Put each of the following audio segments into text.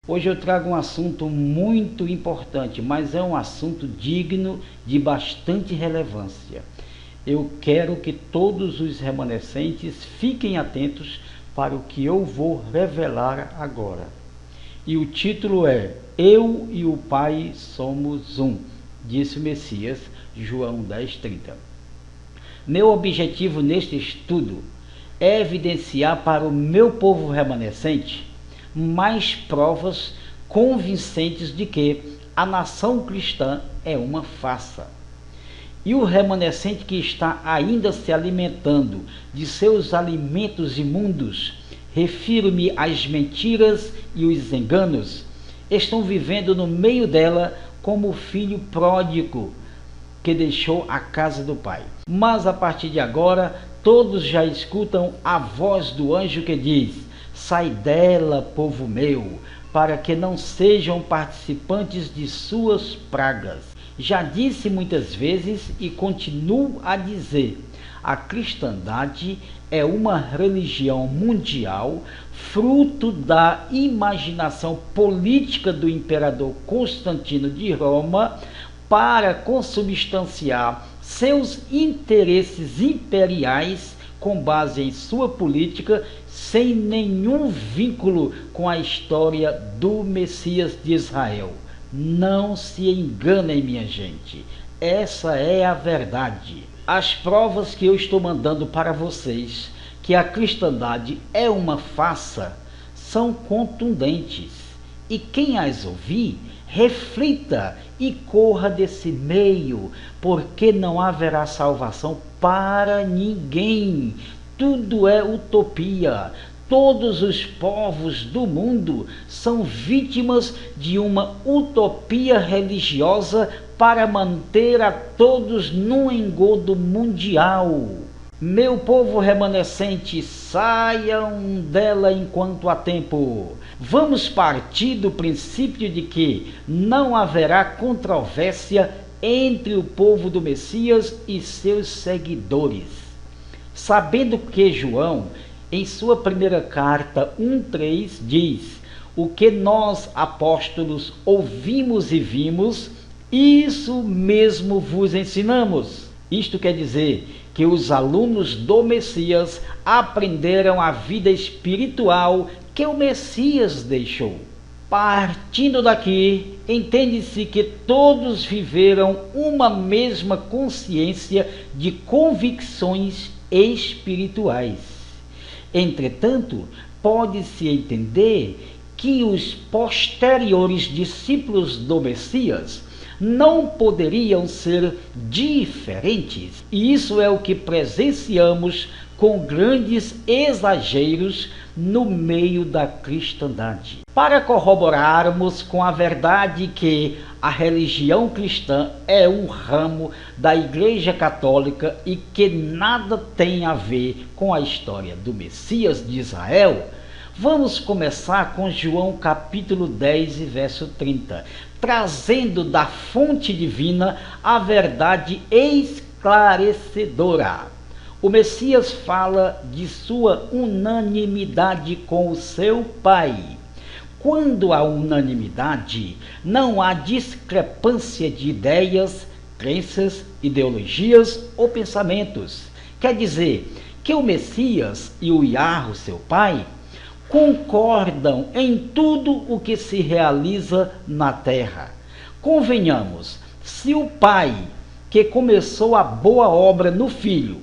Hoje eu trago um assunto muito importante, mas é um assunto digno de bastante relevância. Eu quero que todos os remanescentes fiquem atentos para o que eu vou revelar agora. E o título é: Eu e o Pai somos um, disse o Messias, João 10:30. Meu objetivo neste estudo é evidenciar para o meu povo remanescente mais provas convincentes de que a nação cristã é uma farsa. E o remanescente que está ainda se alimentando de seus alimentos imundos, refiro-me às mentiras e os enganos, estão vivendo no meio dela como o filho pródigo que deixou a casa do pai. Mas a partir de agora, todos já escutam a voz do anjo que diz: sai dela, povo meu, para que não sejam participantes de suas pragas. Já disse muitas vezes e continuo a dizer: a cristandade é uma religião mundial, fruto da imaginação política do imperador Constantino de Roma, para consubstanciar seus interesses imperiais com base em sua política, sem nenhum vínculo com a história do Messias de Israel. Não se enganem, minha gente, essa é a verdade. As provas que eu estou mandando para vocês que a cristandade é uma farsa são contundentes, e quem as ouvir, reflita e corra desse meio, porque não haverá salvação para ninguém. Tudo é utopia. Todos os povos do mundo são vítimas de uma utopia religiosa para manter a todos num engodo mundial. Meu povo remanescente, saiam dela enquanto há tempo. Vamos partir do princípio de que não haverá controvérsia entre o povo do Messias e seus seguidores. Sabendo que João, em sua primeira carta 1:3, diz: o que nós, apóstolos, ouvimos e vimos, isso mesmo vos ensinamos. Isto quer dizer que os alunos do Messias aprenderam a vida espiritual que o Messias deixou. Partindo daqui, entende-se que todos viveram uma mesma consciência de convicções espirituais. Entretanto, pode-se entender que os posteriores discípulos do Messias não poderiam ser diferentes. E isso é o que presenciamos com grandes exageros no meio da cristandade. Para corroborarmos com a verdade que a religião cristã é um ramo da Igreja Católica e que nada tem a ver com a história do Messias de Israel, vamos começar com João capítulo 10 e verso 30, trazendo da fonte divina a verdade esclarecedora. O Messias fala de sua unanimidade com o seu Pai. Quando há unanimidade, não há discrepância de ideias, crenças, ideologias ou pensamentos. Quer dizer que o Messias e o Yahweh, seu Pai, concordam em tudo o que se realiza na terra. Convenhamos, se o Pai, que começou a boa obra no Filho,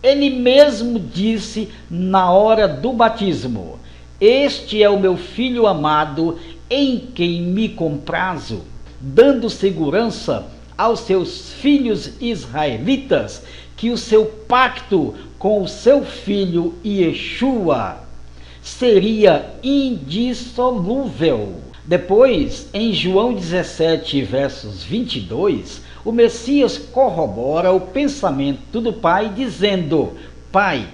ele mesmo disse na hora do batismo: este é o meu Filho amado, em quem me comprazo, dando segurança aos seus filhos israelitas que o seu pacto com o seu Filho Yeshua seria indissolúvel. Depois, em João 17, versos 22, o Messias corrobora o pensamento do Pai, dizendo: Pai,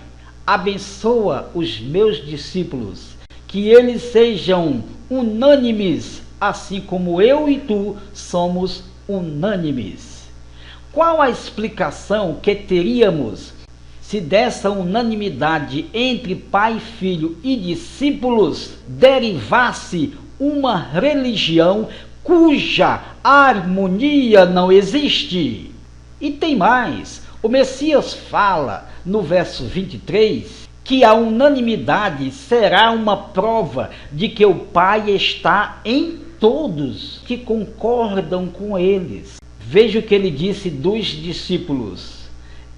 abençoa os meus discípulos, que eles sejam unânimes, assim como eu e tu somos unânimes. Qual a explicação que teríamos se dessa unanimidade entre Pai, Filho e discípulos derivasse uma religião cuja harmonia não existe. E tem mais, o Messias fala no verso 23 que a unanimidade será uma prova de que o Pai está em todos que concordam com eles. Veja o que ele disse dos discípulos: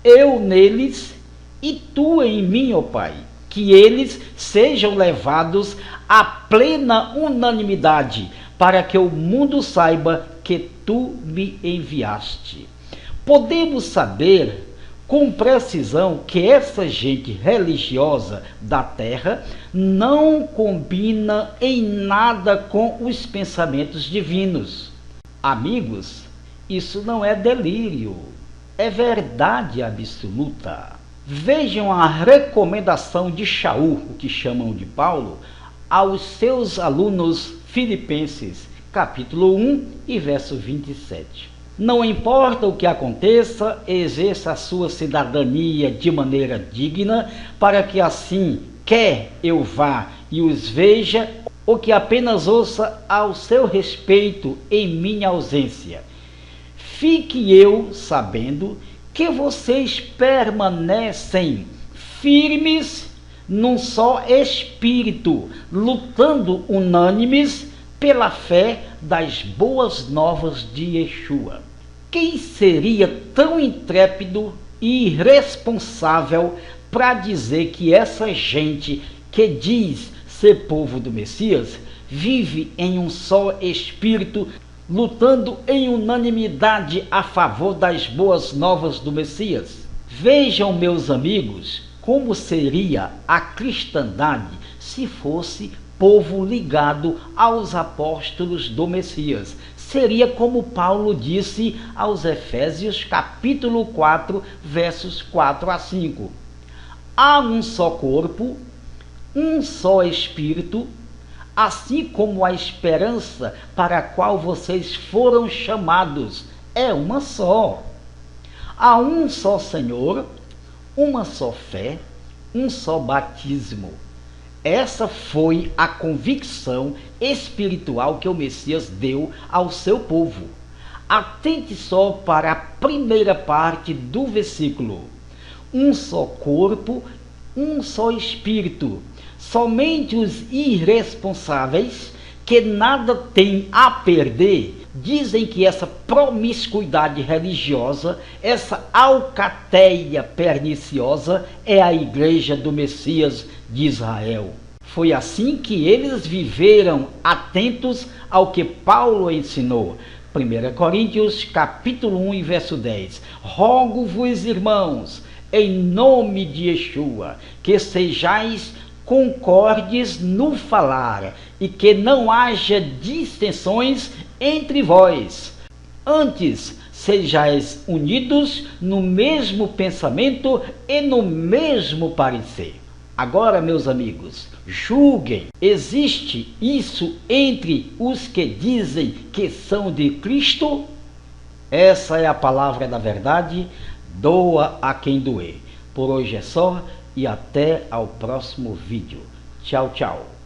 eu neles e tu em mim, ó Pai, que eles sejam levados à plena unanimidade, para que o mundo saiba que tu me enviaste. Podemos saber com precisão que essa gente religiosa da terra não combina em nada com os pensamentos divinos. Amigos, isso não é delírio, é verdade absoluta. Vejam a recomendação de Shaul, o que chamam de Paulo, aos seus alunos filipenses, capítulo 1 e verso 27. Não importa o que aconteça, exerça a sua cidadania de maneira digna, para que assim, quer eu vá e os veja, ou que apenas ouça ao seu respeito em minha ausência. Fique eu sabendo que vocês permanecem firmes num só espírito, lutando unânimes pela fé das boas novas de Yeshua. Quem seria tão intrépido e irresponsável para dizer que essa gente que diz ser povo do Messias vive em um só espírito, lutando em unanimidade a favor das boas novas do Messias? Vejam, meus amigos, como seria a cristandade se fosse povo ligado aos apóstolos do Messias. Seria como Paulo disse aos Efésios, capítulo 4, versos 4 a 5. Há um só corpo, um só Espírito, assim como a esperança para a qual vocês foram chamados é uma só. Há um só Senhor, uma só fé, um só batismo. Essa foi a convicção espiritual que o Messias deu ao seu povo. Atente só para a primeira parte do versículo. Um só corpo, um só espírito. Somente os irresponsáveis, que nada têm a perder, dizem que essa promiscuidade religiosa, essa alcateia perniciosa é a igreja do Messias de Israel. Foi assim que eles viveram, atentos ao que Paulo ensinou. 1 Coríntios capítulo 1 e verso 10. Rogo-vos, irmãos, em nome de Yeshua, que sejais concordes no falar, e que não haja dissensões entre vós. Antes, sejais unidos no mesmo pensamento e no mesmo parecer. Agora, meus amigos, julguem. Existe isso entre os que dizem que são de Cristo? Essa é a palavra da verdade. Doa a quem doer. Por hoje é só e até ao próximo vídeo. Tchau, tchau.